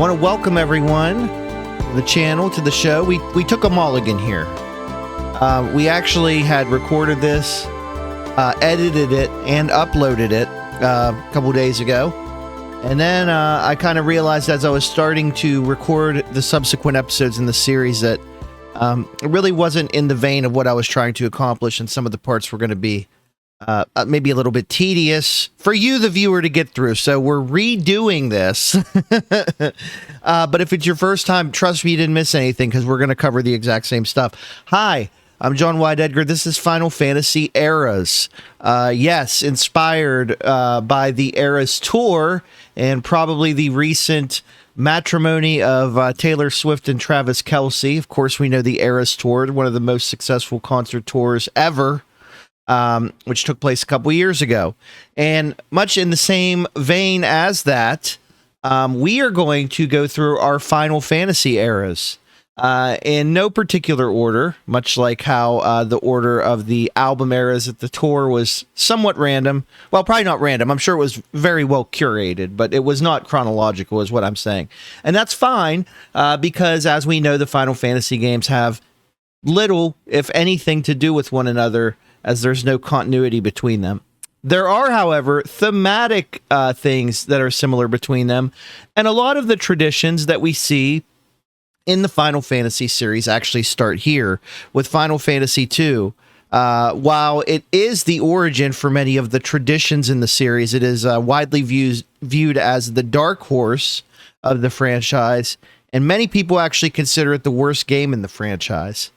want to welcome everyone to the channel, to the show. We took a mulligan here. We actually had recorded this, edited it, and uploaded it a couple days ago. And then I kind of realized as I was starting to record the subsequent episodes in the series that it really wasn't in the vein of what I was trying to accomplish, and some of the parts were going to be maybe a little bit tedious for you, the viewer, to get through. So we're redoing this. But if it's your first time, trust me, you didn't miss anything, because we're going to cover the exact same stuff. Hi, I'm John Wyatt Edgar. This is Final Fantasy Eras. Yes, inspired by the Eras tour and probably the recent matrimony of Taylor Swift and Travis Kelce. Of course, we know the Eras tour, one of the most successful concert tours ever. Which took place a couple years ago. And much in the same vein as that, we are going to go through our Final Fantasy eras in no particular order, much like how the order of the album eras at the tour was somewhat random. Well, probably not random. I'm sure it was very well curated, but it was not chronological is what I'm saying. And that's fine, because as we know, the Final Fantasy games have little, if anything, to do with one another, as there's no continuity between them. There are, however, thematic things that are similar between them, and a lot of the traditions that we see in the Final Fantasy series actually start here with Final Fantasy II. While it is the origin for many of the traditions in the series, it is widely viewed as the dark horse of the franchise, and many people actually consider it the worst game in the franchise.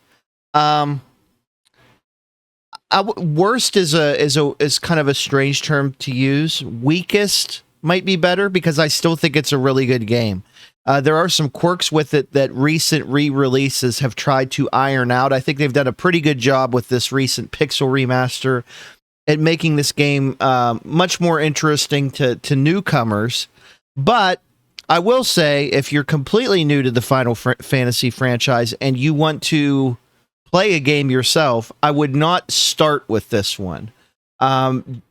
Worst is kind of a strange term to use. Weakest might be better, because I still think it's a really good game. There are some quirks with it that recent re-releases have tried to iron out. I think they've done a pretty good job with this recent Pixel remaster at making this game much more interesting to newcomers. But I will say, if you're completely new to the Final Fantasy franchise and you want to play a game yourself, I would not start with this one.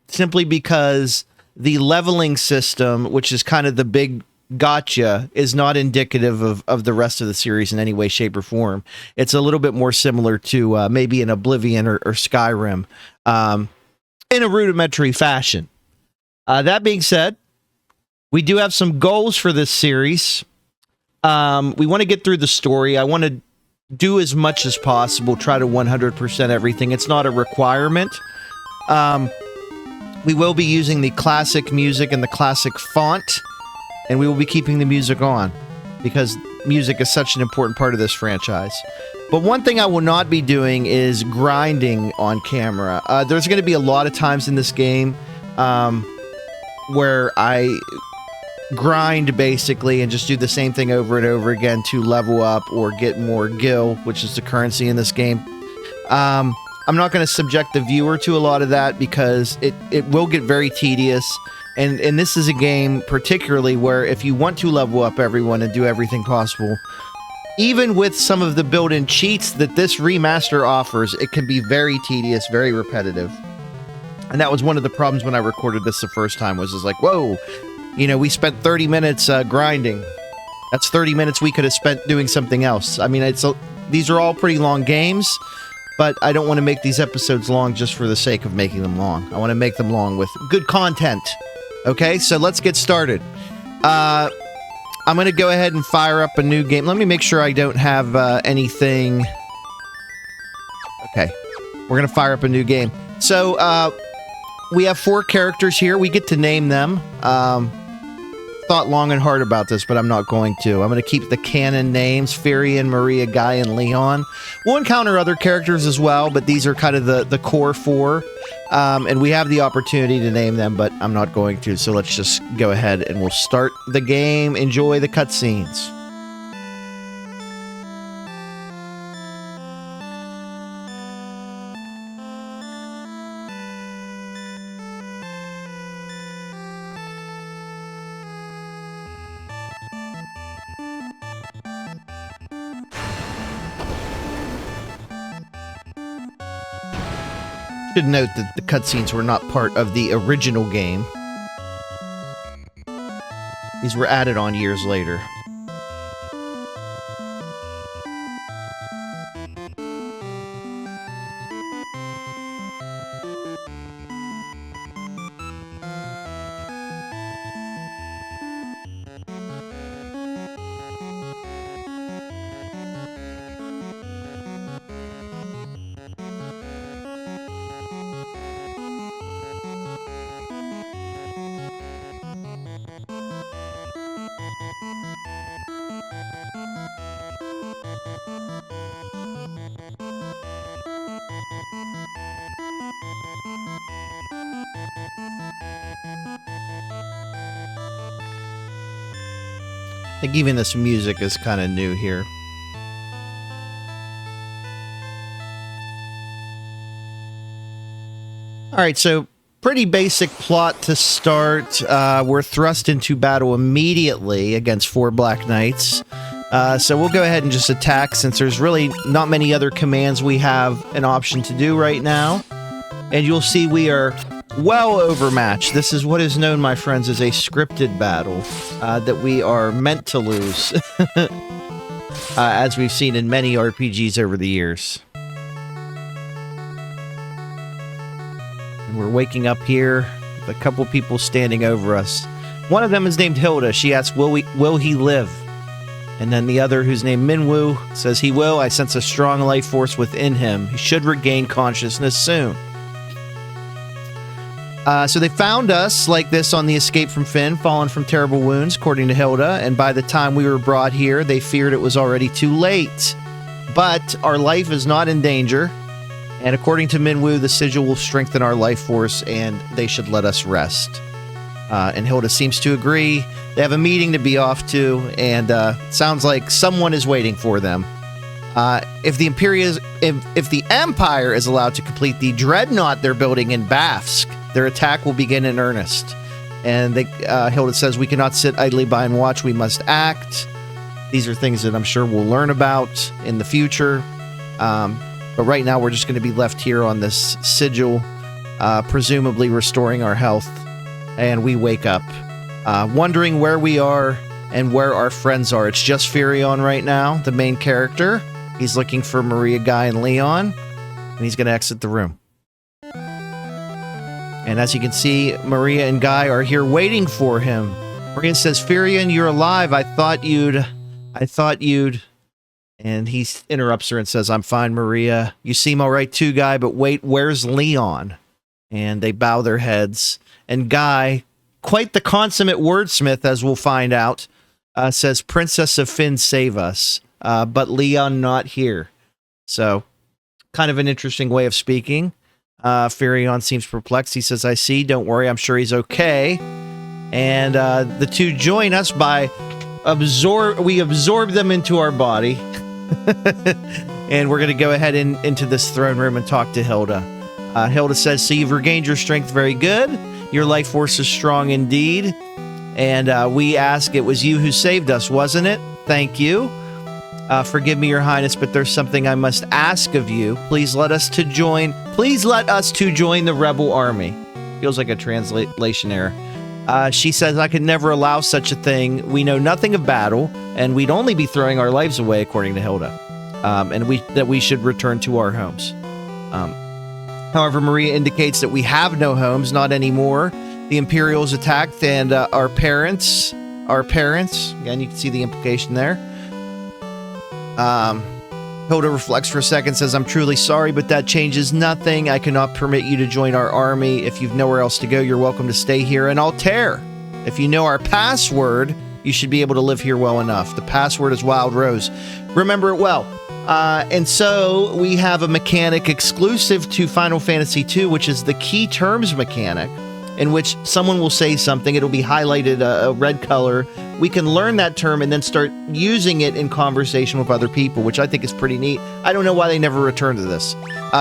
Simply because the leveling system, which is kind of the big gotcha, is not indicative of the rest of the series in any way, shape, or form. It's a little bit more similar to maybe an Oblivion or Skyrim in a rudimentary fashion. That being said, we do have some goals for this series. We want to get through the story. I want to do as much as possible, try to 100% everything. It's not a requirement. We will be using the classic music and the classic font, and we will be keeping the music on, because music is such an important part of this franchise. But one thing I will not be doing is grinding on camera. There's going to be a lot of times in this game where I grind basically and just do the same thing over and over again to level up or get more gil, which is the currency in this game. I'm not going to subject the viewer to a lot of that, because it will get very tedious, and this is a game particularly where if you want to level up everyone and do everything possible, even with some of the built-in cheats that this remaster offers, it can be very tedious, very repetitive. And that was one of the problems when I recorded this the first time, was like, whoa, you know, we spent 30 minutes grinding. That's 30 minutes we could have spent doing something else. I mean, these are all pretty long games, but I don't want to make these episodes long just for the sake of making them long. I want to make them long with good content. Okay, so let's get started. I'm going to go ahead and fire up a new game. Let me make sure I don't have anything. Okay, we're going to fire up a new game. So, we have 4 characters here. We get to name them. Thought long and hard about this, but I'm not going to. I'm going to keep the canon names: Firion, Maria, Guy, and Leon. We'll encounter other characters as well, but these are kind of the core 4. And we have the opportunity to name them, but I'm not going to. So let's just go ahead and we'll start the game. Enjoy the cutscenes. Should note that the cutscenes were not part of the original game. These were added on years later. think even this music is kind of new here. All right, so pretty basic plot to start. We're thrust into battle immediately against 4 Black Knights. So we'll go ahead and just attack since there's really not many other commands we have an option to do right now. And you'll see we are well overmatched. This is what is known, my friends, as a scripted battle that we are meant to lose, as we've seen in many RPGs over the years. And we're waking up here with a couple people standing over us. One of them is named Hilda. She asks, will he live? And then the other, who's named Minwoo, says he will. I sense a strong life force within him. He should regain consciousness soon. So they found us like this on the escape from Finn, fallen from terrible wounds, according to Hilda. And by the time we were brought here, they feared it was already too late. But our life is not in danger. And according to Minwoo, the sigil will strengthen our life force, and they should let us rest. And Hilda seems to agree. They have a meeting to be off to, and sounds like someone is waiting for them. If the Empire is allowed to complete the dreadnought they're building in Bafsk, their attack will begin in earnest. And Hilda says, we cannot sit idly by and watch, we must act. These are things that I'm sure we'll learn about in the future. But right now we're just going to be left here on this sigil, presumably restoring our health. And we wake up, wondering where we are and where our friends are. It's just Furion right now, the main character. He's looking for Maria, Guy, and Leon, and he's going to exit the room. And as you can see, Maria and Guy are here waiting for him. Maria says, Furion, you're alive. I thought you'd... And he interrupts her and says, I'm fine, Maria. You seem all right too, Guy, but wait, where's Leon? And they bow their heads. And Guy, quite the consummate wordsmith, as we'll find out, says, Princess of Finn, save us. But Leon not here. So, kind of an interesting way of speaking. Furion seems perplexed. He says, I see. Don't worry. I'm sure he's okay. And the two join us by we absorb them into our body. And we're going to go ahead into this throne room and talk to Hilda. Hilda says, so you've regained your strength. Very good. Your life force is strong indeed. And we ask, it was you who saved us, wasn't it? Thank you. Forgive me, Your Highness, but there's something I must ask of you. Please let us to join the rebel army. Feels like a translation error. She says, I could never allow such a thing. We know nothing of battle, and we'd only be throwing our lives away, according to Hilda. And that we should return to our homes. However, Maria indicates that we have no homes, not anymore. The Imperials attacked, and our parents, again, you can see the implication there. Hilda reflects for a second, says, I'm truly sorry, but that changes nothing. I cannot permit you to join our army. If you've nowhere else to go, you're welcome to stay here in Altair. If you know our password, you should be able to live here well enough. The password is Wild Rose. Remember it well. And so we have a mechanic exclusive to Final Fantasy II, which is the key terms mechanic, in which someone will say something, it'll be highlighted a red color. We can learn that term and then start using it in conversation with other people, which I think is pretty neat. I don't know why they never returned to this.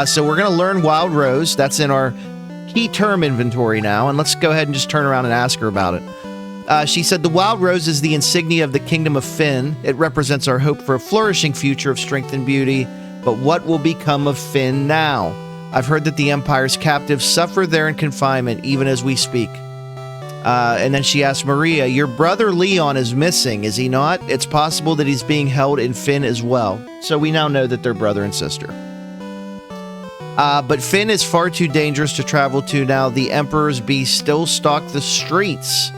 So we're going to learn Wild Rose. That's in our key term inventory now, and let's go ahead and just turn around and ask her about it. She said, the Wild Rose is the insignia of the Kingdom of Finn. It represents our hope for a flourishing future of strength and beauty. But what will become of Finn now? I've heard that the Empire's captives suffer there in confinement, even as we speak. And then she asked Maria, your brother Leon is missing, is he not? It's possible that he's being held in Finn as well. So we now know that they're brother and sister. But Finn is far too dangerous to travel to now. The Emperor's beasts still stalk the streets.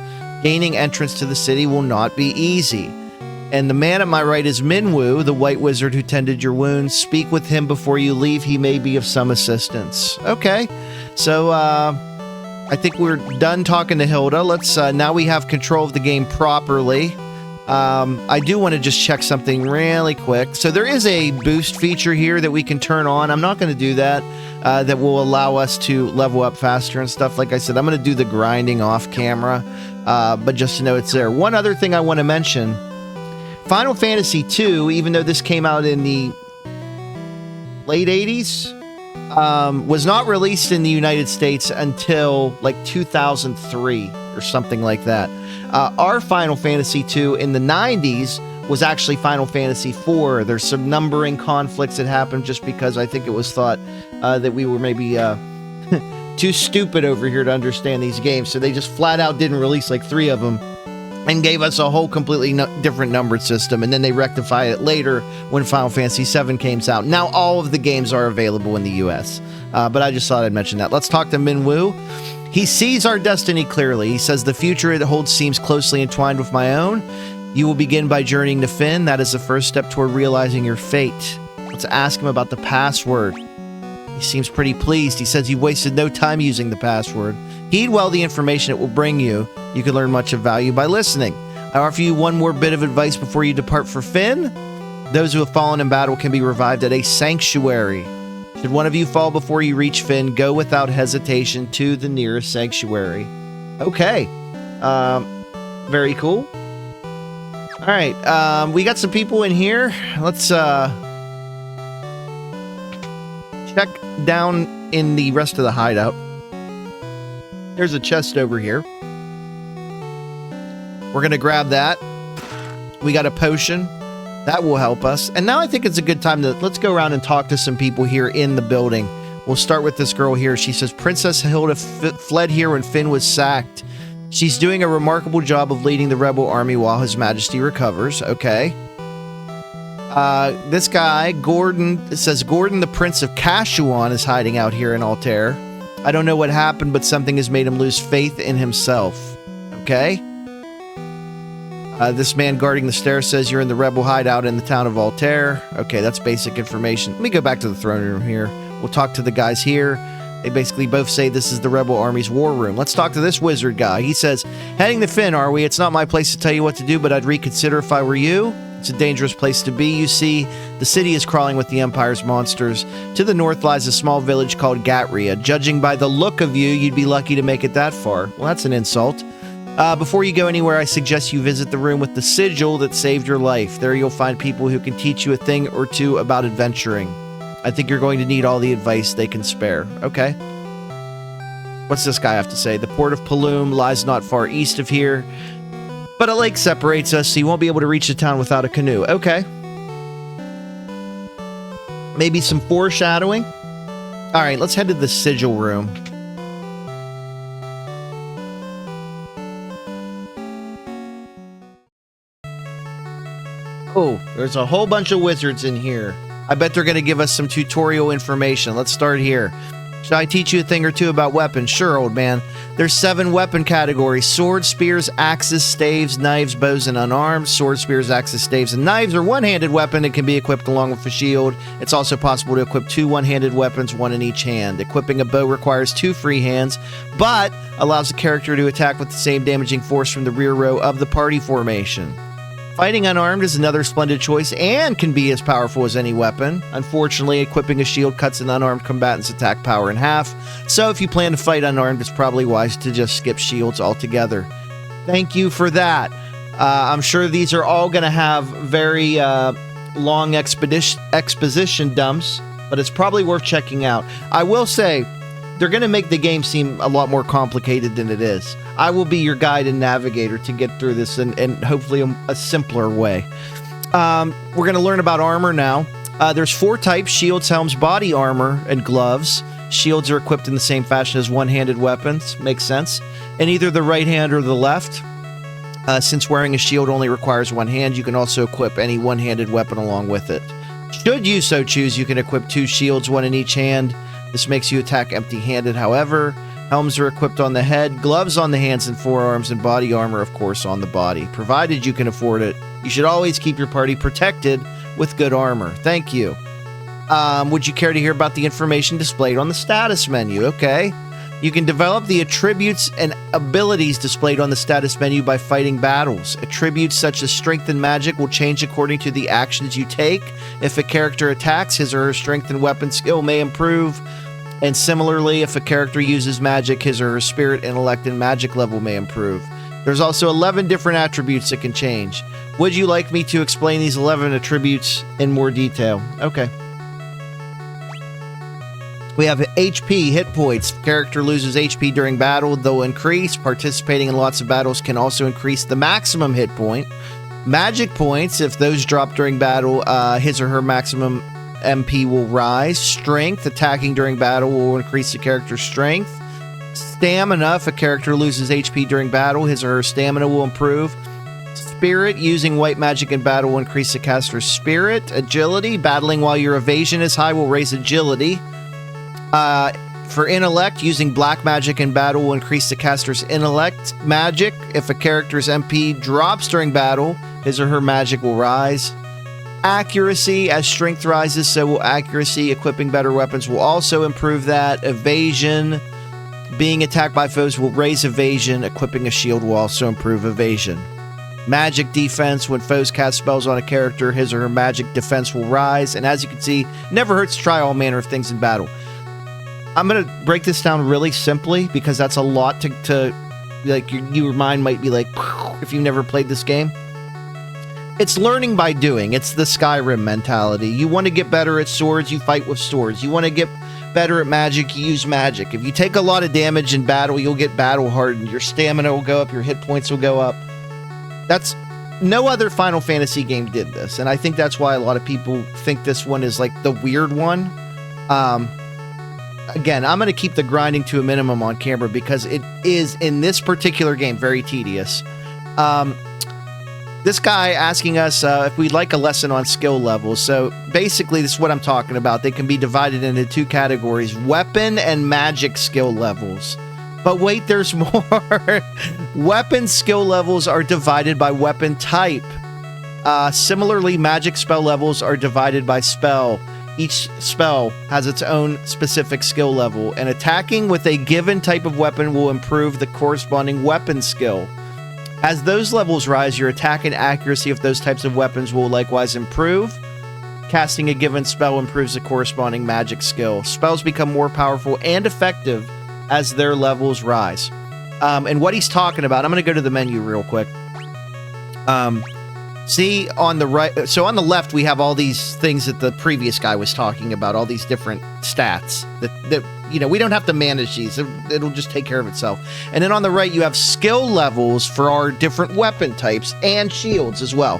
Gaining entrance to the city will not be easy. And the man at my right is Minwoo, the white wizard who tended your wounds. Speak with him before you leave. He may be of some assistance. Okay. So, I think we're done talking to Hilda. Let's, now we have control of the game properly. I do want to just check something really quick. So there is a boost feature here that we can turn on. I'm not going to do that. That will allow us to level up faster and stuff. Like I said, I'm going to do the grinding off camera. But just to know it's there. One other thing I want to mention Final Fantasy II, even though this came out in the late 80s, was not released in the United States until like 2003 or something like that. Our Final Fantasy II in the 90s was actually Final Fantasy IV. There's some numbering conflicts that happened just because I think it was thought that we were maybe too stupid over here to understand these games. So they just flat out didn't release like 3 of them and gave us a whole completely different numbered system. And then they rectified it later when Final Fantasy VII came out. Now all of the games are available in the US. But I just thought I'd mention that. Let's talk to Minwoo. He sees our destiny clearly. He says the future it holds seems closely entwined with my own. You will begin by journeying to Finn. That is the first step toward realizing your fate. Let's ask him about the password. He seems pretty pleased. He says you wasted no time using the password. Heed well the information it will bring you. You can learn much of value by listening. I offer you one more bit of advice before you depart for Finn. Those who have fallen in battle can be revived at a sanctuary. Should one of you fall before you reach Finn, go without hesitation to the nearest sanctuary. Okay. Very cool. All right. We got some people in here. Let's check down in the rest of the hideout. There's a chest over here. We're going to grab that. We got a potion. That will help us. And now I think it's a good time to let's go around and talk to some people here in the building. We'll start with this girl here. She says, Princess Hilda fled here when Finn was sacked. She's doing a remarkable job of leading the rebel army while His Majesty recovers. Okay. This guy, Gordon, says Gordon, the Prince of Kashuan, is hiding out here in Altair. I don't know what happened, but something has made him lose faith in himself. Okay. This man guarding the stairs says you're in the rebel hideout in the town of Altair. Okay, that's basic information. Let me go back to the throne room here. We'll talk to the guys here. They basically both say this is the rebel army's war room. Let's talk to this wizard guy. He says, heading to Finn, are we? It's not my place to tell you what to do, but I'd reconsider if I were you. It's a dangerous place to be. You see, the city is crawling with the Empire's monsters. To the north lies a small village called Gatria. Judging by the look of you, you'd be lucky to make it that far. Well, that's an insult. Before you go anywhere, I suggest you visit the room with the sigil that saved your life. There you'll find people who can teach you a thing or two about adventuring. I think you're going to need all the advice they can spare. Okay. What's this guy have to say? The port of Paloom lies not far east of here, but a lake separates us, so you won't be able to reach the town without a canoe. Okay. Maybe some foreshadowing. All right, let's head to the sigil room. Oh, there's a whole bunch of wizards in here. I bet they're going to give us some tutorial information. Let's start here. Should I teach you a thing or two about weapons? Sure, old man. There's 7 weapon categories. Swords, spears, axes, staves, knives, bows, and unarmed. Swords, spears, axes, staves, and knives are one-handed weapon that can be equipped along with a shield. It's also possible to equip 2 one-handed weapons, 1 in each hand. Equipping a bow requires 2 free hands, but allows the character to attack with the same damaging force from the rear row of the party formation. Fighting unarmed is another splendid choice and can be as powerful as any weapon. Unfortunately, equipping a shield cuts an unarmed combatant's attack power in half, so if you plan to fight unarmed, it's probably wise to just skip shields altogether. Thank you for that. I'm sure these are all going to have very long exposition dumps, but it's probably worth checking out. I will say, they're going to make the game seem a lot more complicated than it is. I will be your guide and navigator to get through this in hopefully a simpler way. We're going to learn about armor now. There's 4 types: shields, helms, body armor, and gloves. Shields are equipped in the same fashion as one-handed weapons. Makes sense. In either the right hand or the left. Since wearing a shield only requires one hand, you can also equip any one-handed weapon along with it. Should you so choose, you can equip 2 shields, 1 in each hand. This makes you attack empty-handed, however. Helms are equipped on the head, gloves on the hands and forearms, and body armor, of course, on the body. Provided you can afford it, you should always keep your party protected with good armor. Thank you. Would you care to hear about the information displayed on the status menu? Okay. You can develop the attributes and abilities displayed on the status menu by fighting battles. Attributes such as strength and magic will change according to the actions you take. If a character attacks, his or her strength and weapon skill may improve. And similarly, if a character uses magic, his or her spirit, intellect, and magic level may improve. There's also 11 different attributes that can change. Would you like me to explain these 11 attributes in more detail? Okay. We have HP, hit points. If character loses HP during battle, they'll increase. Participating in lots of battles can also increase the maximum hit point. Magic points, if those drop during battle, his or her maximum MP will rise. Strength, attacking during battle will increase the character's strength. Stamina, if a character loses HP during battle, his or her stamina will improve. Spirit, using white magic in battle will increase the caster's spirit. Agility, battling while your evasion is high will raise agility. For intellect, using black magic in battle will increase the caster's intellect. Magic, if a character's MP drops during battle, his or her magic will rise. Accuracy, as strength rises, so will accuracy. Equipping better weapons will also improve that. Evasion, being attacked by foes will raise evasion. Equipping a shield will also improve evasion. Magic defense, when foes cast spells on a character, his or her magic defense will rise. And as you can see, never hurts to try all manner of things in battle. I'm going to break this down really simply because that's a lot to like, your mind might be like, if you've never played this game. It's learning by doing. It's the Skyrim mentality. You want to get better at swords, you fight with swords. You want to get better at magic, you use magic. If you take a lot of damage in battle, you'll get battle hardened. Your stamina will go up, your hit points will go up. That's no other Final Fantasy game did this, and I think that's why a lot of people think this one is like the weird one. Again, I'm going to keep the grinding to a minimum on camera because it is, in this particular game, very tedious. This guy asking us if we'd like a lesson on skill levels. So basically, this is what I'm talking about. They can be divided into two categories, weapon and magic skill levels. But wait, there's more. Weapon skill levels are divided by weapon type. Similarly, magic spell levels are divided by spell. Each spell has its own specific skill level, and attacking with a given type of weapon will improve the corresponding weapon skill. As those levels rise, your attack and accuracy of those types of weapons will likewise improve. Casting a given spell improves the corresponding magic skill. Spells become more powerful and effective as their levels rise. And what he's talking about, I'm going to go to the menu real quick. See on the right, so on the left we have all these things that the previous guy was talking about, all these different stats that you know, we don't have to manage these. It'll just take care of itself. And then on the right you have skill levels for our different weapon types and shields as well.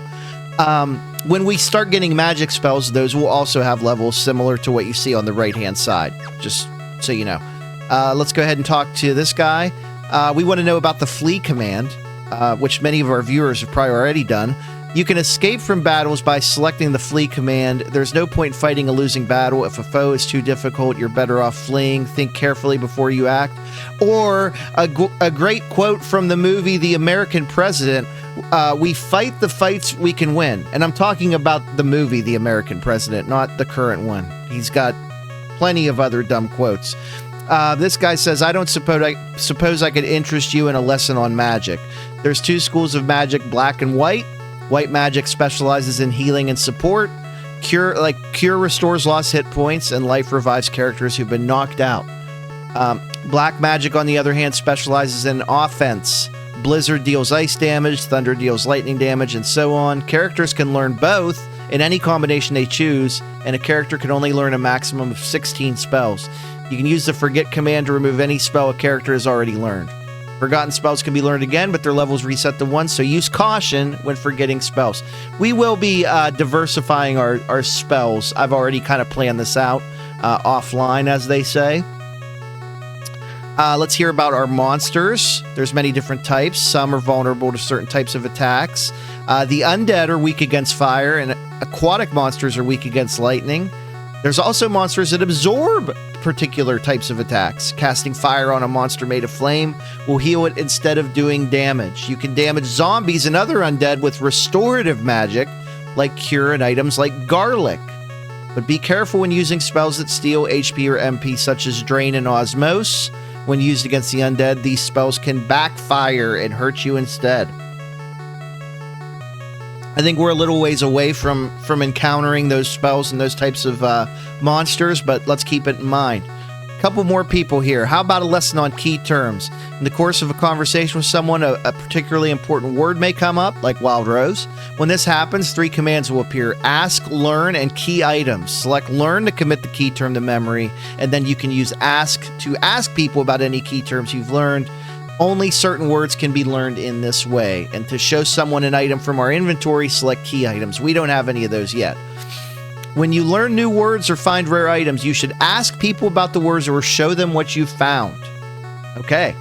When we start getting magic spells, those will also have levels similar to what you see on the right hand side, just so you know. Let's go ahead and talk to this guy. We want to know about the flee command, which many of our viewers have probably already done. You can escape from battles by selecting the flee command. There's no point fighting a losing battle. If a foe is too difficult, you're better off fleeing. Think carefully before you act. Or a great quote from the movie The American President, we fight the fights we can win. And I'm talking about the movie The American President, not the current one. He's got plenty of other dumb quotes. This guy says, I don't suppose I could interest you in a lesson on magic. There's two schools of magic, black and white. White magic specializes in healing and support. Cure restores lost hit points, and life revives characters who've been knocked out. Black magic, on the other hand, specializes in offense. Blizzard deals ice damage, thunder deals lightning damage, and so on. Characters can learn both in any combination they choose, and a character can only learn a maximum of 16 spells. You can use the forget command to remove any spell a character has already learned. Forgotten spells can be learned again, but their levels reset to 1, so use caution when forgetting spells. We will be diversifying our spells. I've already kind of planned this out offline, as they say. Let's hear about our monsters. There's many different types. Some are vulnerable to certain types of attacks. The undead are weak against fire, and aquatic monsters are weak against lightning. There's also monsters that absorb particular types of attacks. Casting fire on a monster made of flame will heal it instead of doing damage. You can damage zombies and other undead with restorative magic, like cure and items like garlic. But be careful when using spells that steal HP or MP, such as drain and osmose. When used against the undead, these spells can backfire and hurt you instead. I think we're a little ways away from encountering those spells and those types of monsters, but let's keep it in mind. Couple more people here. How about a lesson on key terms? In the course of a conversation with someone, a particularly important word may come up, like Wild Rose. When this happens, 3 commands will appear: ask, learn, and key items. Select learn to commit the key term to memory, and then you can use ask to ask people about any key terms you've learned. Only certain words can be learned in this way. And to show someone an item from our inventory, select key items. We don't have any of those yet. When you learn new words or find rare items, you should ask people about the words or show them what you found. Okay.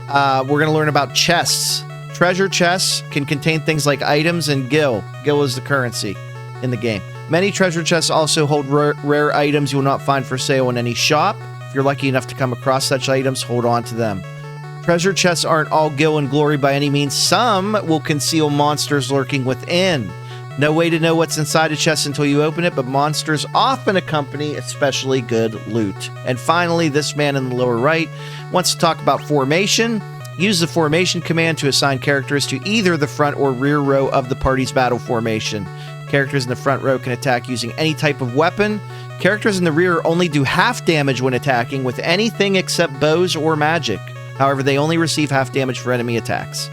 We're going to learn about chests. Treasure chests can contain things like items and gil. Gil is the currency in the game. Many treasure chests also hold rare items you will not find for sale in any shop. If you're lucky enough to come across such items, hold on to them. Treasure chests aren't all gil and glory by any means. Some will conceal monsters lurking within. No way to know what's inside a chest until you open it, but monsters often accompany especially good loot. And finally, this man in the lower right wants to talk about formation. Use the formation command to assign characters to either the front or rear row of the party's battle formation. Characters in the front row can attack using any type of weapon. Characters in the rear only do half damage when attacking with anything except bows or magic. However, they only receive half damage for enemy attacks.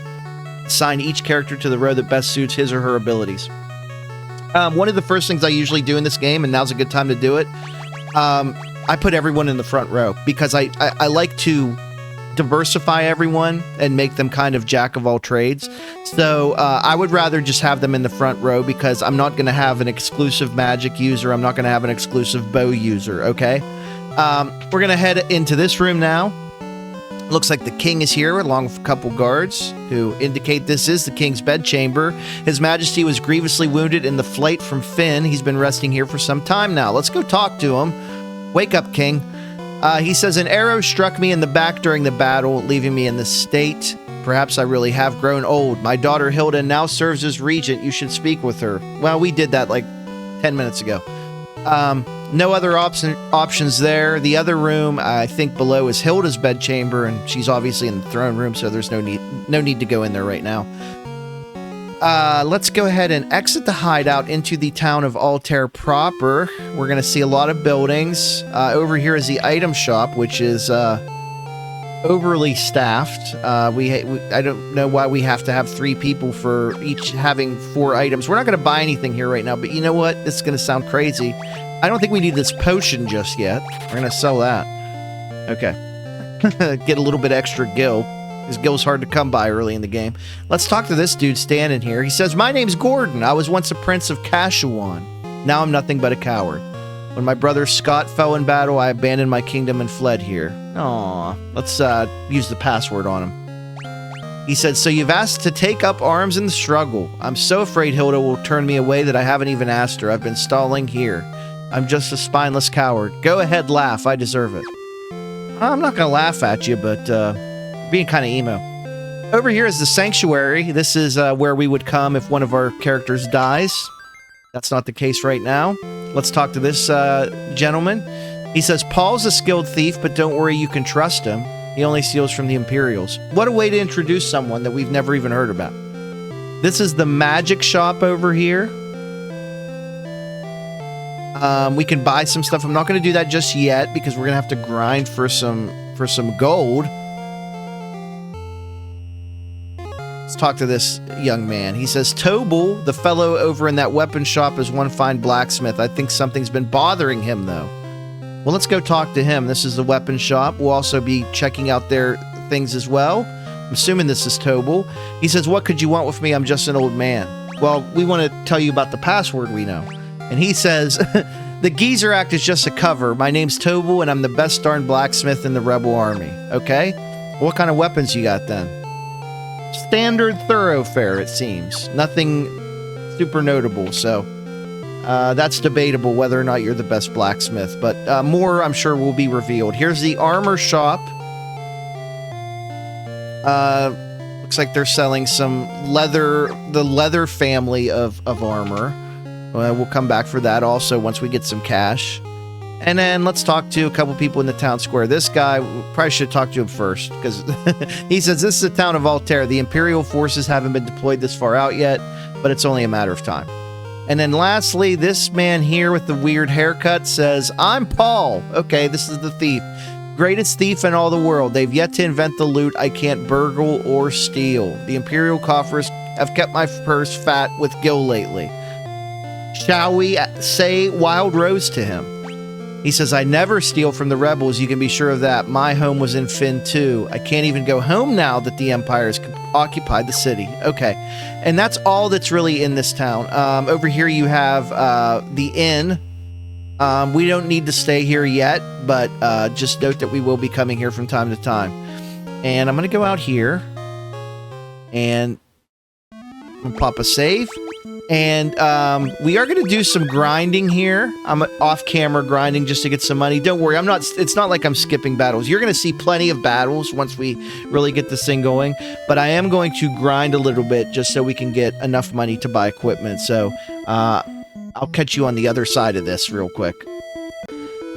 Assign each character to the row that best suits his or her abilities. One of the first things I usually do in this game, and now's a good time to do it, I put everyone in the front row because I like to diversify everyone and make them kind of jack of all trades. So I would rather just have them in the front row because I'm not going to have an exclusive magic user. I'm not going to have an exclusive bow user, okay? We're going to head into this room now. Looks like the king is here along with a couple guards who indicate this is the king's bedchamber. His Majesty was grievously wounded in the flight from Fynn. He's been resting here for some time now. Let's go talk to him. Wake up, king. He says, an arrow struck me in the back during the battle, leaving me in this state. Perhaps I really have grown old. My daughter Hilda now serves as regent. You should speak with her. Well, we did that like 10 minutes ago. No other options there. The other room, I think below, is Hilda's bedchamber, and she's obviously in the throne room, so there's no need to go in there right now. Let's go ahead and exit the hideout into the town of Altair proper. We're going to see a lot of buildings. Over here is the item shop, which is overly staffed. I don't know why we have to have 3 people for each having 4 items. We're not going to buy anything here right now, but you know what? This is going to sound crazy. I don't think we need this potion just yet. We're going to sell that. Okay. Get a little bit extra gil. His gil's hard to come by early in the game. Let's talk to this dude standing here. He says, my name's Gordon. I was once a prince of Kashuan. Now I'm nothing but a coward. When my brother Scott fell in battle, I abandoned my kingdom and fled here. Aww. Let's use the password on him. He said, so you've asked to take up arms in the struggle. I'm so afraid Hilda will turn me away that I haven't even asked her. I've been stalling here. I'm just a spineless coward. Go ahead, laugh. I deserve it. I'm not going to laugh at you, but being kind of emo. Over here is the sanctuary. This is where we would come if one of our characters dies. That's not the case right now. Let's talk to this gentleman. He says, Paul's a skilled thief, but don't worry, you can trust him. He only steals from the Imperials. What a way to introduce someone that we've never even heard about. This is the magic shop over here. We can buy some stuff. I'm not going to do that just yet because we're going to have to grind for some gold. Let's talk to this young man. He says, Tobel, the fellow over in that weapon shop, is one fine blacksmith. I think something's been bothering him, though. Well, let's go talk to him. This is the weapon shop. We'll also be checking out their things as well. I'm assuming this is Tobel. He says, what could you want with me? I'm just an old man. Well, we want to tell you about the password we know. And he says, the Geezer Act is just a cover. My name's Tobel, and I'm the best darn blacksmith in the rebel army. Okay? What kind of weapons you got then? Standard thoroughfare, it seems. Nothing super notable, so that's debatable whether or not you're the best blacksmith. But more, I'm sure, will be revealed. Here's the armor shop. Looks like they're selling some leather, the leather family of armor. We'll come back for that also once we get some cash. And then let's talk to a couple people in the town square. This guy, we probably should talk to him first because he says this is the town of Altair. The Imperial forces haven't been deployed this far out yet, but it's only a matter of time. And then lastly, this man here with the weird haircut says, I'm Paul. Okay, this is the thief. Greatest thief in all the world. They've yet to invent the loot I can't burgle or steal. The Imperial coffers have kept my purse fat with gil lately. Shall we say Wild Rose to him? He says, I never steal from the rebels, you can be sure of that. My home was in Finn too. I can't even go home now that the Empire has occupied the city. Okay, and that's all that's really in this town. Over here you have the inn. We don't need to stay here yet, but just note that we will be coming here from time to time. And I'm going to go out here and I'm going to pop a save. And we are going to do some grinding here. I'm off-camera grinding just to get some money. Don't worry, it's not like I'm skipping battles. You're going to see plenty of battles once we really get this thing going. But I am going to grind a little bit just so we can get enough money to buy equipment. So I'll catch you on the other side of this real quick.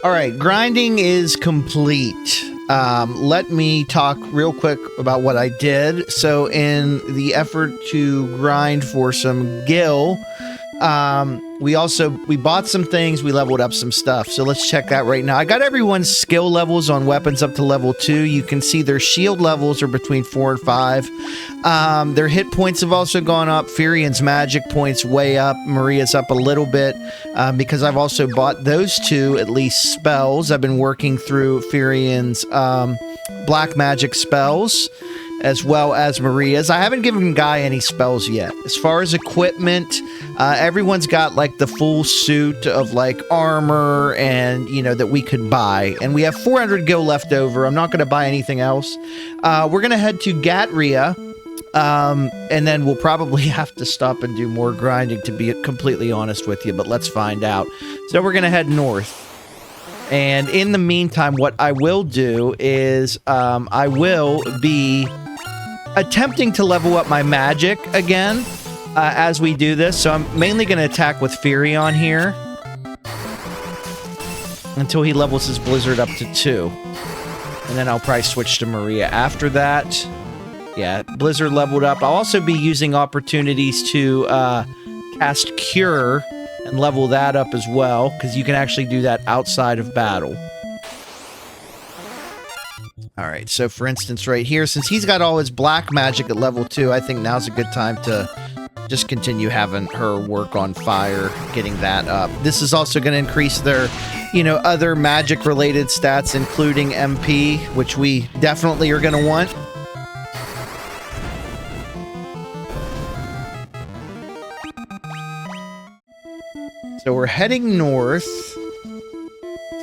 All right, grinding is complete. Let me talk real quick about what I did. So in the effort to grind for some gil, we bought some things, we leveled up some stuff. So let's check that right now. I got everyone's skill levels on weapons up to level 2. You can see their shield levels are between 4 and 5. Their hit points have also gone up. Furian's magic points way up. Maria's up a little bit because I've also bought those two, at least, spells. I've been working through Furian's black magic spells, as well as Maria's. I haven't given Guy any spells yet. As far as equipment, everyone's got like the full suit of like armor and, you know, that we could buy. And we have 400 gil left over. I'm not going to buy anything else. We're going to head to Gatria. And then we'll probably have to stop and do more grinding, to be completely honest with you, but let's find out. So we're going to head north. And in the meantime, what I will do is I will be attempting to level up my magic again as we do this. So I'm mainly going to attack with Furion here until he levels his Blizzard up to 2. And then I'll probably switch to Maria after that. Yeah, Blizzard leveled up. I'll also be using opportunities to cast Cure and level that up as well, because you can actually do that outside of battle. Alright, so for instance right here, since he's got all his black magic at level 2, I think now's a good time to just continue having her work on fire, getting that up. This is also going to increase their, you know, other magic-related stats, including MP, which we definitely are going to want. So we're heading north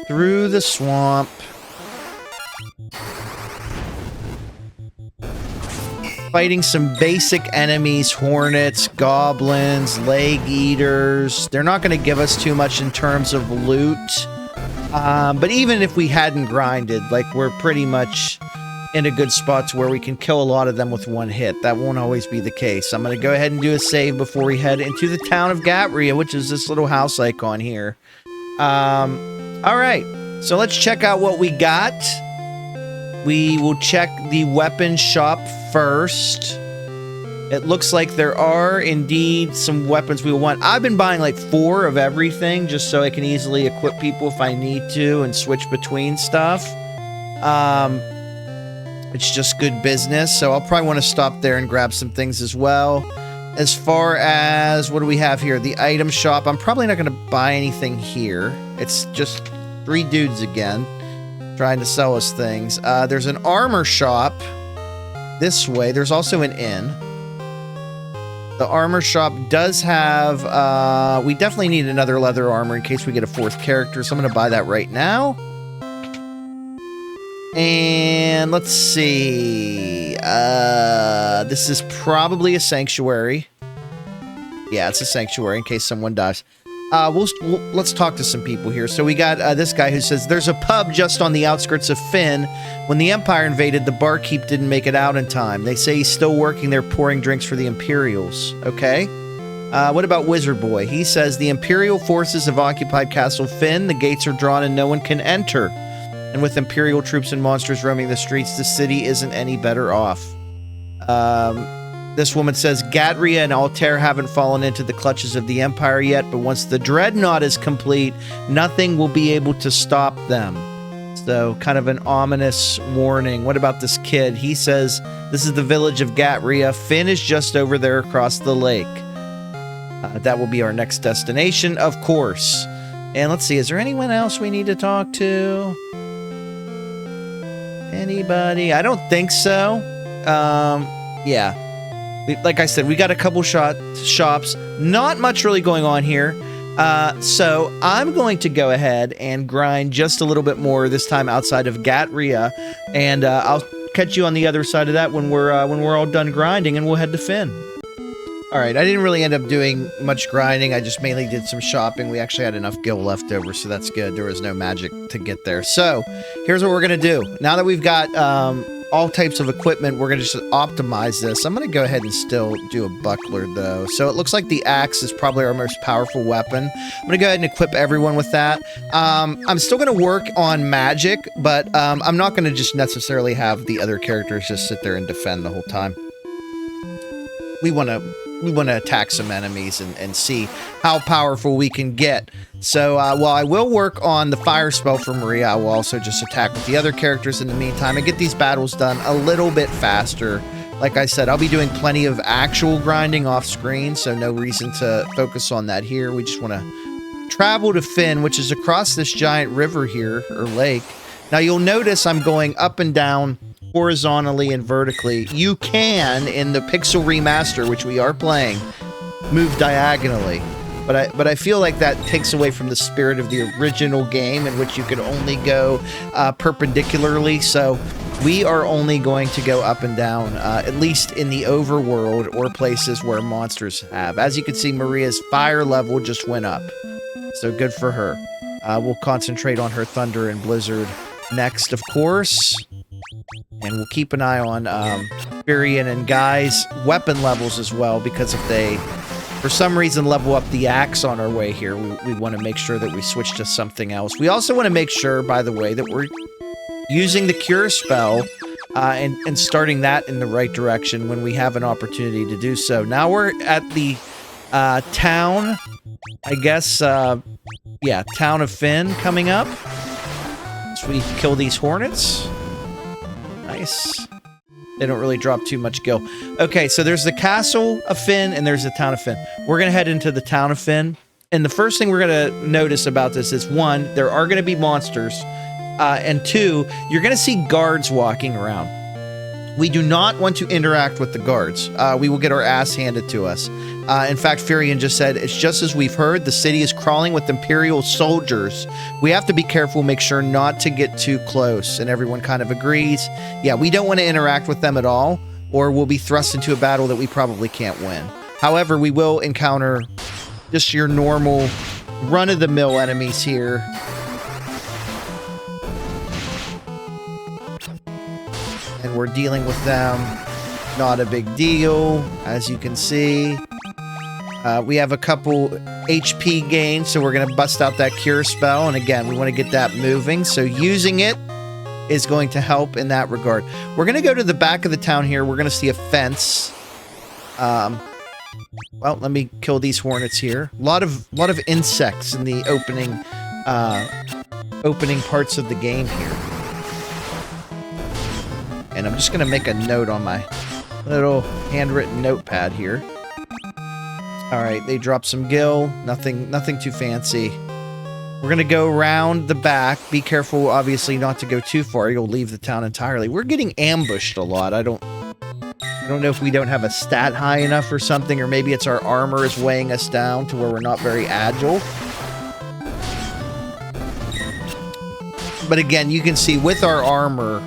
through the swamp. Fighting some basic enemies, hornets, goblins, leg eaters. They're not going to give us too much in terms of loot. But even if we hadn't grinded, like, we're pretty much in a good spot to where we can kill a lot of them with one hit. That won't always be the case. I'm going to go ahead and do a save before we head into the town of Gatria, which is this little house icon here. Alright, so let's check out what we got. We will check the weapon shop first. It looks like there are indeed some weapons we want. I've been buying like 4 of everything just so I can easily equip people if I need to and switch between stuff. It's just good business, so I'll probably want to stop there and grab some things as well. As far as, what do we have here? The item shop. I'm probably not going to buy anything here. It's just 3 dudes again trying to sell us things. There's an armor shop this way. There's also an inn. The armor shop does have... we definitely need another leather armor in case we get a 4th character, so I'm going to buy that right now. And let's see. This is probably a sanctuary. Yeah, it's a sanctuary in case someone dies. Let's talk to some people here. So we got this guy who says, there's a pub just on the outskirts of Finn. When the Empire invaded, the barkeep didn't make it out in time. They say he's still working there pouring drinks for the Imperials. Okay. What about Wizard Boy? He says, the Imperial forces have occupied Castle Finn. The gates are drawn and no one can enter. And with Imperial troops and monsters roaming the streets, the city isn't any better off. This woman says, Gatria and Altair haven't fallen into the clutches of the Empire yet, but once the Dreadnought is complete, nothing will be able to stop them. So, kind of an ominous warning. What about this kid? He says, this is the village of Gatria. Finn is just over there across the lake. That will be our next destination, of course. And let's see, is there anyone else we need to talk to? Anybody? I don't think so. Yeah. Like I said, we got a couple shops. Not much really going on here. So I'm going to go ahead and grind just a little bit more this time outside of Gatria, and I'll catch you on the other side of that when we're all done grinding, and we'll head to Finn. All right, I didn't really end up doing much grinding. I just mainly did some shopping. We actually had enough gil left over, so that's good. There was no magic to get there. So here's what we're gonna do. Now that we've got all types of equipment, we're going to just optimize this. I'm going to go ahead and still do a buckler, though. So it looks like the axe is probably our most powerful weapon. I'm going to go ahead and equip everyone with that. I'm still going to work on magic, but I'm not going to just necessarily have the other characters just sit there and defend the whole time. We want to attack some enemies and see how powerful we can get. So while I will work on the fire spell for Maria, I will also just attack with the other characters in the meantime and get these battles done a little bit faster. Like I said, I'll be doing plenty of actual grinding off screen, so no reason to focus on that here. We just want to travel to Finn, which is across this giant river here, or lake. Now you'll notice I'm going up and down horizontally and vertically. You can, in the Pixel Remaster, which we are playing, move diagonally. But I feel like that takes away from the spirit of the original game, in which you could only go perpendicularly. So we are only going to go up and down, at least in the overworld or places where monsters have. As you can see, Maria's fire level just went up. So good for her. We'll concentrate on her thunder and blizzard next, of course. And we'll keep an eye on Firion and Guy's weapon levels as well, because if they, for some reason, level up the axe on our way here, we want to make sure that we switch to something else. We also want to make sure, by the way, that we're using the cure spell and starting that in the right direction when we have an opportunity to do so. Now we're at the town, I guess, yeah, town of Finn coming up. So we kill these hornets. Nice. They don't really drop too much gil. Okay, so there's the castle of Finn and there's the town of Finn. We're going to head into the town of Finn. And the first thing we're going to notice about this is, one, there are going to be monsters. And two, you're going to see guards walking around. We do not want to interact with the guards. We will get our ass handed to us. In fact, Firion just said, it's just as we've heard, the city is crawling with Imperial soldiers. We have to be careful, make sure not to get too close. And everyone kind of agrees. Yeah, we don't want to interact with them at all, or we'll be thrust into a battle that we probably can't win. However, we will encounter just your normal run-of-the-mill enemies here. And we're dealing with them. Not a big deal, as you can see. We have a couple HP gains, so we're going to bust out that cure spell. And again, we want to get that moving. So using it is going to help in that regard. We're going to go to the back of the town here. We're going to see a fence. Well, let me kill these hornets here. A lot of insects in the opening parts of the game here. And I'm just going to make a note on my little handwritten notepad here. All right, they dropped some gil. Nothing too fancy. We're going to go around the back. Be careful, obviously, not to go too far. You'll leave the town entirely. We're getting ambushed a lot. I don't know if we don't have a stat high enough or something, or maybe it's our armor is weighing us down to where we're not very agile. But again, you can see with our armor,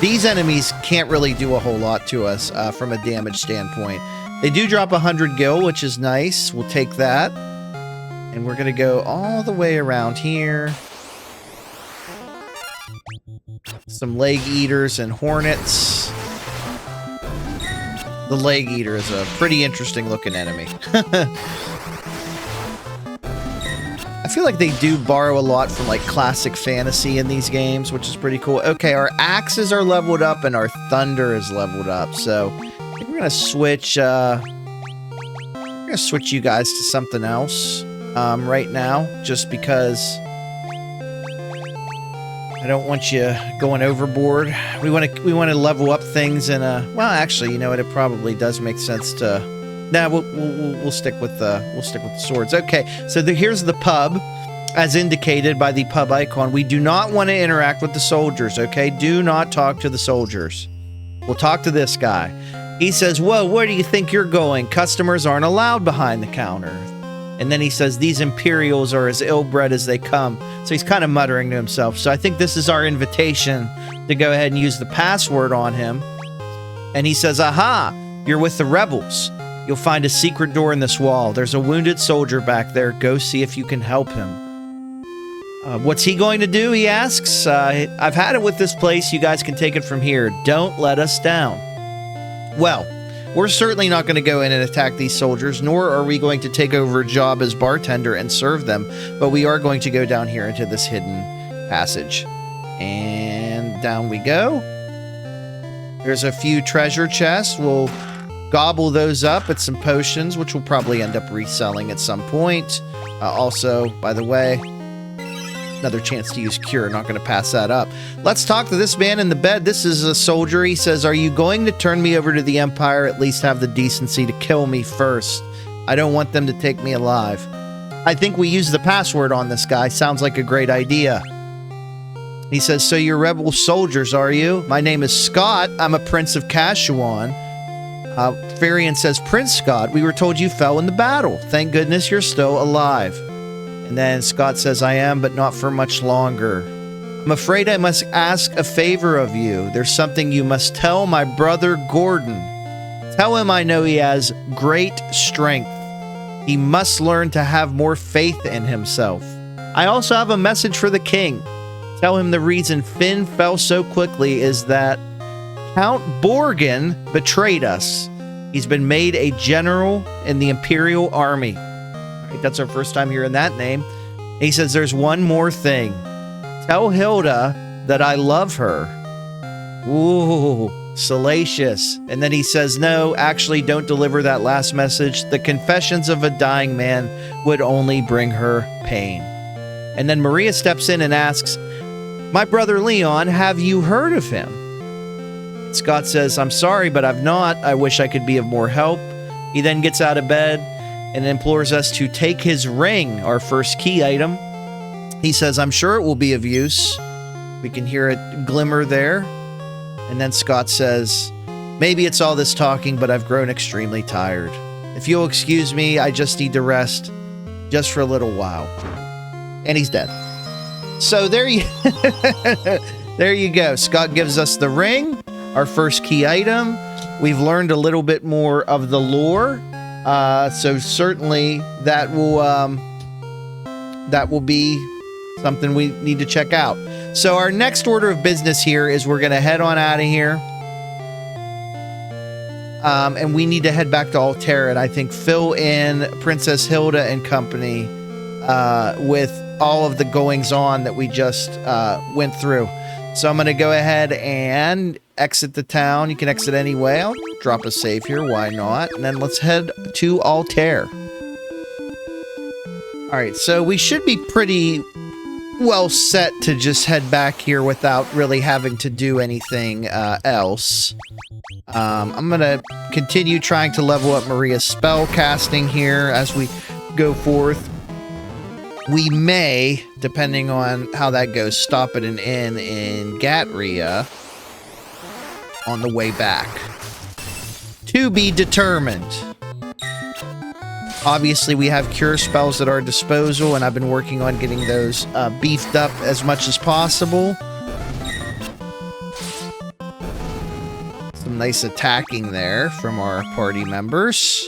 these enemies can't really do a whole lot to us from a damage standpoint. They do drop 100 gil, which is nice. We'll take that. And we're going to go all the way around here. Some leg eaters and hornets. The leg eater is a pretty interesting looking enemy. I feel like they do borrow a lot from like classic fantasy in these games, which is pretty cool. Okay, our axes are leveled up and our thunder is leveled up, so I think we're we're gonna switch you guys to something else right now, just because I don't want you going overboard. We want to level up things in a, well, actually, you know what? It probably does make sense to. Nah, we'll stick with the swords. Okay, so here's the pub, as indicated by the pub icon. We do not want to interact with the soldiers. Okay, do not talk to the soldiers. We'll talk to this guy. He says, "Whoa, where do you think you're going? Customers aren't allowed behind the counter." And then he says, "These Imperials are as ill-bred as they come." So he's kind of muttering to himself. So I think this is our invitation to go ahead and use the password on him. And he says, "Aha, you're with the rebels. You'll find a secret door in this wall. There's a wounded soldier back there. Go see if you can help him." What's he going to do, he asks. "I've had it with this place. You guys can take it from here. Don't let us down." Well, we're certainly not going to go in and attack these soldiers, nor are we going to take over a job as bartender and serve them, but we are going to go down here into this hidden passage. And down we go. There's a few treasure chests. We'll gobble those up at some potions, which we'll probably end up reselling at some point. Also, by the way, another chance to use cure. Not going to pass that up. Let's talk to this man in the bed. This is a soldier. He says, "Are you going to turn me over to the Empire? At least have the decency to kill me first. I don't want them to take me alive." I think we use the password on this guy. Sounds like a great idea. He says, "So you're rebel soldiers, are you? My name is Scott. I'm a prince of Kashuan." Varian says, "Prince Scott, we were told you fell in the battle. Thank goodness you're still alive." And then Scott says, "I am, but not for much longer. I'm afraid I must ask a favor of you. There's something you must tell my brother Gordon. Tell him I know he has great strength. He must learn to have more faith in himself. I also have a message for the king. Tell him the reason Finn fell so quickly is that Count Borgin betrayed us. He's been made a general in the Imperial Army." That's our first time hearing that name. He says, "There's one more thing. Tell Hilda that I love her." Ooh, salacious. And then he says, "No, actually, don't deliver that last message. The confessions of a dying man would only bring her pain." And then Maria steps in and asks, "My brother Leon, have you heard of him?" Scott says, "I'm sorry, but I've not. I wish I could be of more help." He then gets out of bed and implores us to take his ring, our first key item. He says, "I'm sure it will be of use." We can hear it glimmer there. And then Scott says, "Maybe it's all this talking, but I've grown extremely tired. If you'll excuse me, I just need to rest just for a little while." And he's dead. So there you, there you go. Scott gives us the ring, our first key item. We've learned a little bit more of the lore. So certainly that will be something we need to check out. So our next order of business here is we're going to head on out of here. And we need to head back to Altair and I think fill in Princess Hilda and company with all of the goings on that we just went through. So I'm going to go ahead and exit the town. You can exit any way. I'll drop a save here. Why not? And then let's head to Altair. All right, so we should be pretty well set to just head back here without really having to do anything else. I'm going to continue trying to level up Maria's spell casting here as we go forth. We may, depending on how that goes, stop at an inn in Gatria on the way back. To be determined. Obviously, we have cure spells at our disposal, and I've been working on getting those beefed up as much as possible. Some nice attacking there from our party members.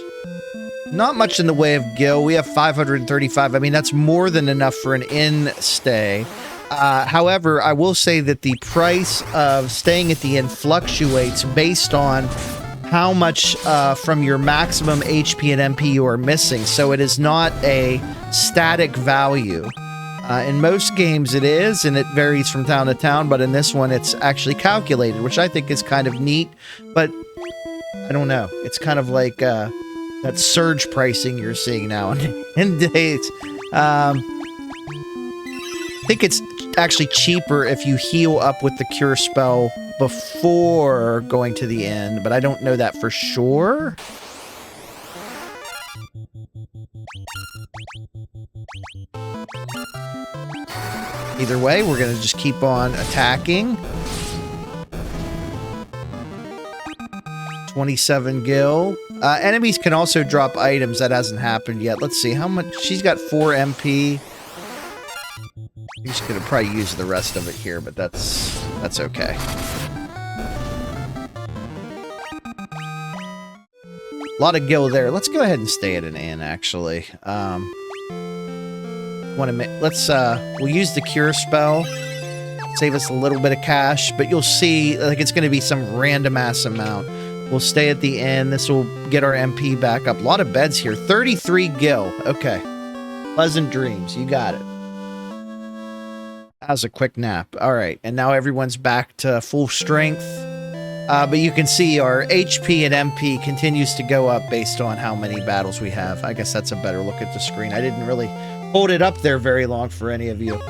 Not much in the way of gil. We have 535. I mean, that's more than enough for an inn stay. However, I will say that the price of staying at the inn fluctuates based on how much from your maximum HP and MP you are missing. So it is not a static value. In most games it is, and it varies from town to town, but in this one it's actually calculated, which I think is kind of neat. But I don't know. It's kind of like that surge pricing you're seeing now in days. I think it's actually cheaper if you heal up with the cure spell before going to the end, but I don't know that for sure. Either way, we're going to just keep on attacking. 27 gil. Enemies can also drop items. That hasn't happened yet. Let's see how much. She's got 4 MP. He's going to probably use the rest of it here, but that's okay. A lot of gil there. Let's go ahead and stay at an inn, actually. We'll use the cure spell. Save us a little bit of cash, but you'll see, like, it's going to be some random ass amount. We'll stay at the inn. This will get our MP back up. A lot of beds here. 33 gil. Okay. Pleasant dreams. You got it. That was a quick nap. All right. And now everyone's back to full strength. But you can see our HP and MP continues to go up based on how many battles we have. I guess that's a better look at the screen. I didn't really hold it up there very long for any of you.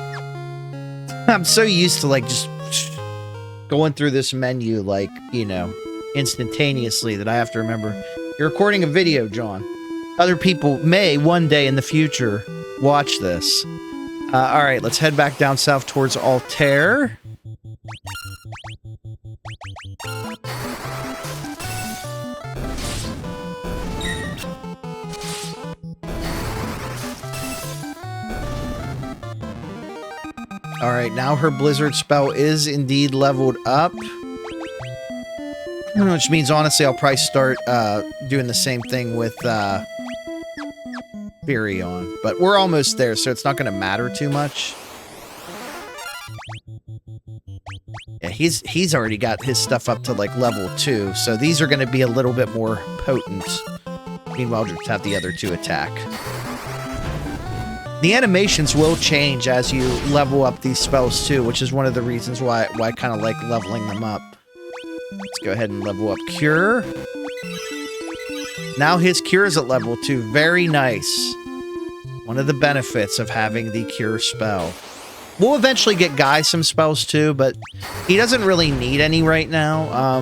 I'm so used to, like, just going through this menu, like, you know, instantaneously that I have to remember. You're recording a video, John. Other people may one day in the future watch this. All right, let's head back down south towards Altair. All right, now her Blizzard spell is indeed leveled up. Which means, honestly, I'll probably start doing the same thing with Furion. But we're almost there, so it's not going to matter too much. Yeah, he's already got his stuff up to, like, level 2, so these are going to be a little bit more potent. Meanwhile, just have the other two attack. The animations will change as you level up these spells, too, which is one of the reasons why I kind of like leveling them up. Let's go ahead and level up Cure. Now his Cure is at level 2. Very nice. One of the benefits of having the Cure spell. We'll eventually get Guy some spells too, but he doesn't really need any right now.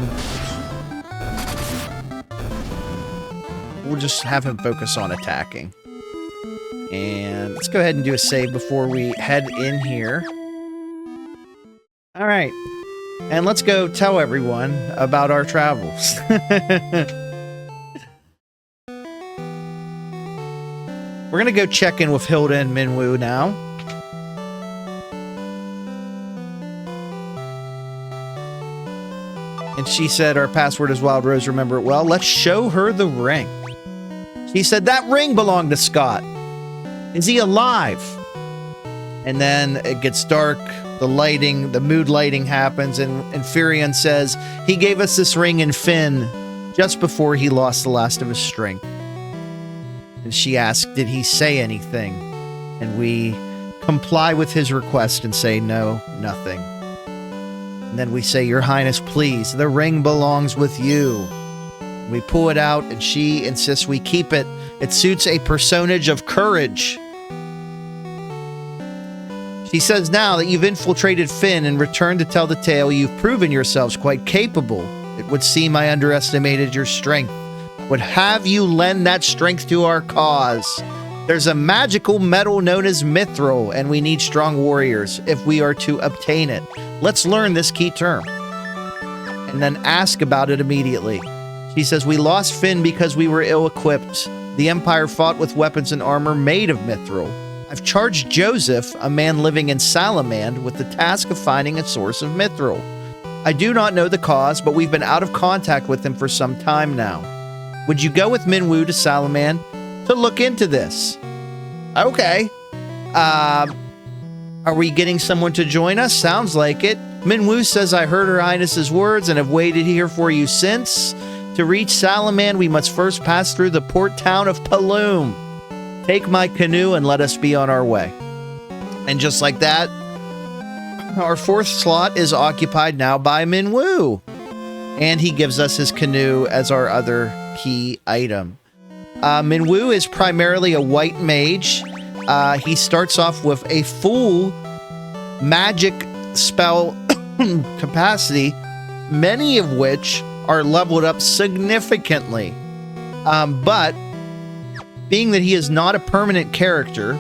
We'll just have him focus on attacking. And let's go ahead and do a save before we head in here. All right. And let's go tell everyone about our travels. We're going to go check in with Hilda and Minwoo now. And she said, our password is Wild Rose, remember it well. Let's show her the ring. She said, that ring belonged to Scott. Is he alive? And then it gets dark. The lighting, the mood lighting happens, and Furion says, he gave us this ring in Finn just before he lost the last of his strength. And she asked, did he say anything? And we comply with his request and say, no, nothing. And then we say, Your Highness, please, the ring belongs with you. We pull it out, and she insists we keep it. It suits a personage of courage. She says now that you've infiltrated Finn and returned to tell the tale, you've proven yourselves quite capable. It would seem I underestimated your strength. Would have you lend that strength to our cause. There's a magical metal known as mithril, and we need strong warriors if we are to obtain it. Let's learn this key term. And then ask about it immediately. She says, we lost Finn because we were ill-equipped. The Empire fought with weapons and armor made of mithril. I've charged Joseph, a man living in Salamand, with the task of finding a source of mithril. I do not know the cause, but we've been out of contact with him for some time now. Would you go with Minwoo to Salamand to look into this? Okay. Are we getting someone to join us? Sounds like it. Minwoo says I heard Her Highness's words and have waited here for you since. To reach Salamand, we must first pass through the port town of Paloom. Take my canoe and let us be on our way. And just like that, our fourth slot is occupied now by Minwoo. and he gives us his canoe as our other key item. Minwoo is primarily a white mage. He starts off with a full magic spell capacity, many of which are leveled up significantly. But being that he is not a permanent character,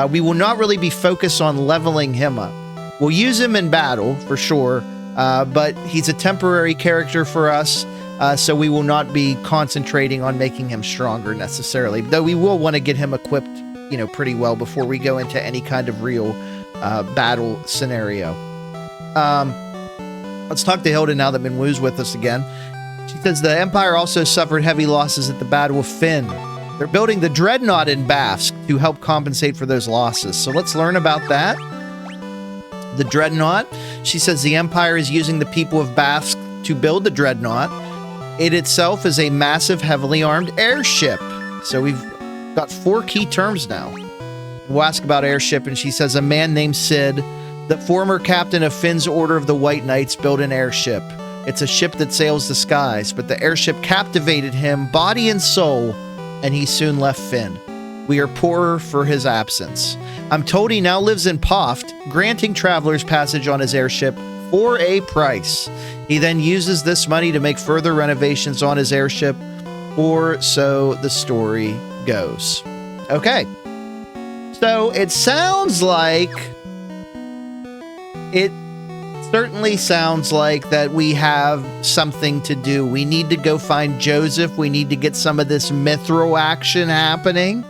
we will not really be focused on leveling him up. We'll use him in battle for sure, but he's a temporary character for us, so we will not be concentrating on making him stronger necessarily, though we will want to get him equipped, you know, pretty well before we go into any kind of real battle scenario. Let's talk to Hilda now that Minwoo's with us again. She says the Empire also suffered heavy losses at the Battle of Finn. They're building the Dreadnought in Bafsk to help compensate for those losses. So let's learn about that. The Dreadnought. She says the Empire is using the people of Bafsk to build the Dreadnought. It itself is a massive, heavily armed airship. So we've got 4 key terms now. We'll ask about airship, and she says a man named Sid, the former captain of Finn's Order of the White Knights, built an airship. It's a ship that sails the skies, but the airship captivated him, body and soul, and he soon left Finn. We are poorer for his absence. I'm told he now lives in Poft, granting travelers passage on his airship for a price. He then uses this money to make further renovations on his airship, or so the story goes. Okay. So it sounds like... It certainly sounds like that we have something to do. We need to go find Joseph. We need to get some of this mithril action happening.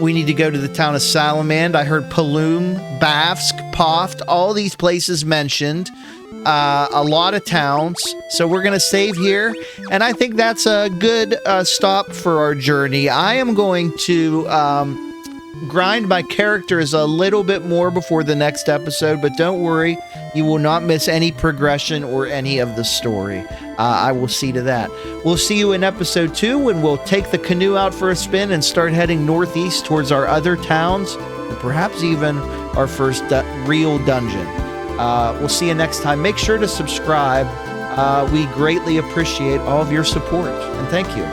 We need to go to the town of Salamand. I heard Paloom, Bafsk, Poft, all these places mentioned. A lot of towns. So we're going to save here. And I think that's a good stop for our journey. I am going to... grind my characters a little bit more before the next episode, but don't worry, you will not miss any progression or any of the story. I will see to that. We'll see you in episode 2 when we'll take the canoe out for a spin and start heading northeast towards our other towns, and perhaps even our first real dungeon. We'll see you next time. Make sure to subscribe. We greatly appreciate all of your support, and thank you.